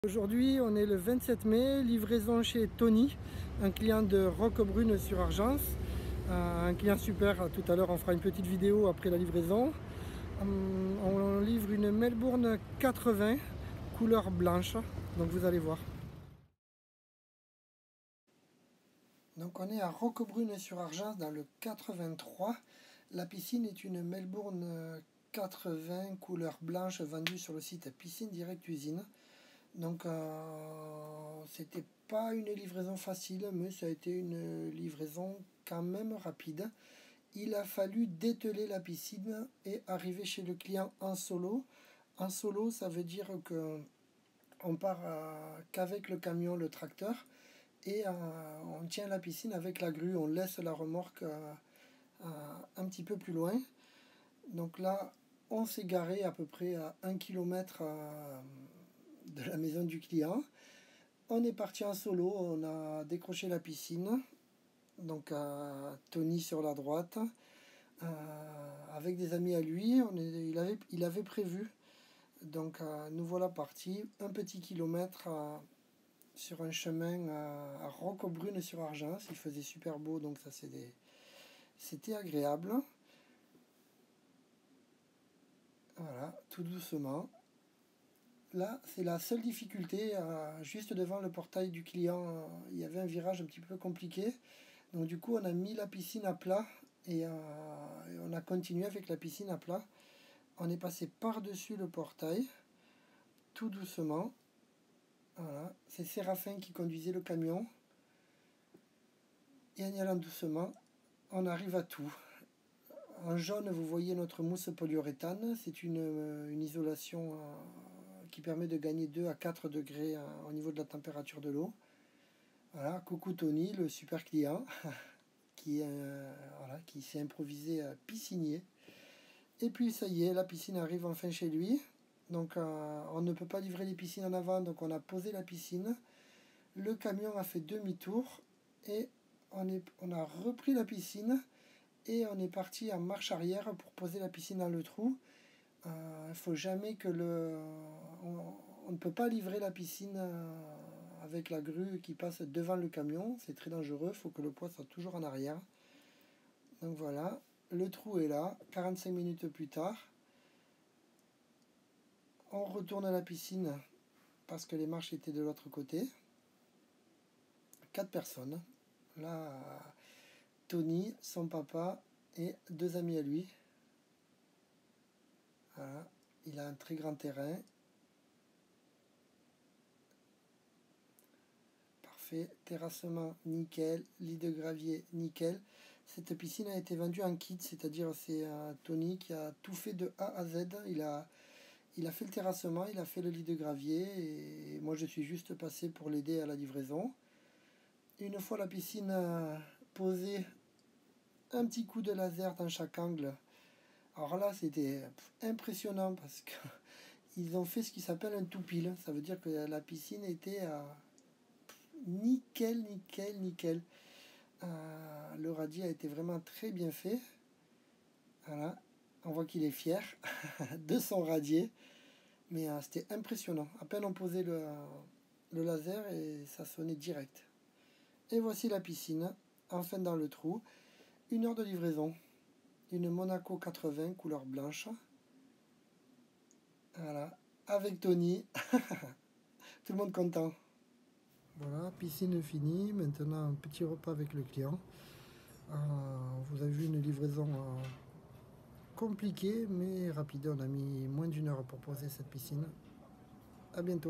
Aujourd'hui, on est le 27 mai, livraison chez Tony, un client de Roquebrune sur Argence. Un client super, tout à l'heure on fera une petite vidéo après la livraison. On livre une Melbourne 80, couleur blanche, donc vous allez voir. Donc on est à Roquebrune sur Argence dans le 83. La piscine est une Melbourne 80, couleur blanche, vendue sur le site Piscine Direct Usine. Donc c'était pas une livraison facile, mais ça a été une livraison quand même rapide. Il a fallu dételer la piscine et arriver chez le client en solo. En solo, ça veut dire que on part qu'avec le camion, le tracteur, et on tient la piscine avec la grue. On laisse la remorque un petit peu plus loin. Donc là, on s'est garé à peu près à 1 km de la maison du client. On est parti en solo, on a décroché la piscine, donc Tony sur la droite, avec des amis à lui, il avait prévu. Donc nous voilà partis, un petit kilomètre sur un chemin à Roquebrune sur Argence. Il faisait super beau, donc ça c'était agréable. Voilà, tout doucement. Là, c'est la seule difficulté, juste devant le portail du client, il y avait un virage un petit peu compliqué. Donc du coup, on a mis la piscine à plat et on a continué avec la piscine à plat. On est passé par-dessus le portail, tout doucement. Voilà, c'est Séraphin qui conduisait le camion. Et en y allant doucement, on arrive à tout. En jaune, vous voyez notre mousse polyuréthane. C'est une isolation qui permet de gagner 2 à 4 degrés au niveau de la température de l'eau. Voilà, coucou Tony, le super client qui s'est improvisé piscinier. Et puis ça y est, la piscine arrive enfin chez lui. Donc on ne peut pas livrer les piscines en avant, donc on a posé la piscine. Le camion a fait demi-tour et on a repris la piscine et on est parti en marche arrière pour poser la piscine dans le trou. Il faut jamais que on ne peut pas livrer la piscine avec la grue qui passe devant le camion, c'est très dangereux, il faut que le poids soit toujours en arrière. Donc voilà, le trou est là, 45 minutes plus tard. On retourne à la piscine parce que les marches étaient de l'autre côté. 4 personnes. Là, Tony, son papa et 2 amis à lui. Voilà. Il a un très grand terrain. Parfait. Terrassement, nickel. Lit de gravier, nickel. Cette piscine a été vendue en kit, c'est-à-dire c'est Tony qui a tout fait de A à Z. Il a fait le terrassement, il a fait le lit de gravier et moi je suis juste passé pour l'aider à la livraison. Une fois la piscine posée, un petit coup de laser dans chaque angle. Alors là, c'était impressionnant parce qu'ils ont fait ce qui s'appelle un tout pile. Ça veut dire que la piscine était nickel, nickel, nickel. Le radis a été vraiment très bien fait. Voilà, on voit qu'il est fier de son radier. Mais c'était impressionnant. À peine on posait le laser et ça sonnait direct. Et voici la piscine, enfin dans le trou. 1 heure de livraison. Une Monaco 80 couleur blanche. Voilà, avec Tony. Tout le monde content. Voilà, piscine finie. Maintenant, un petit repas avec le client. Vous avez vu une livraison compliquée mais rapide. On a mis moins d'1 heure pour poser cette piscine. À bientôt.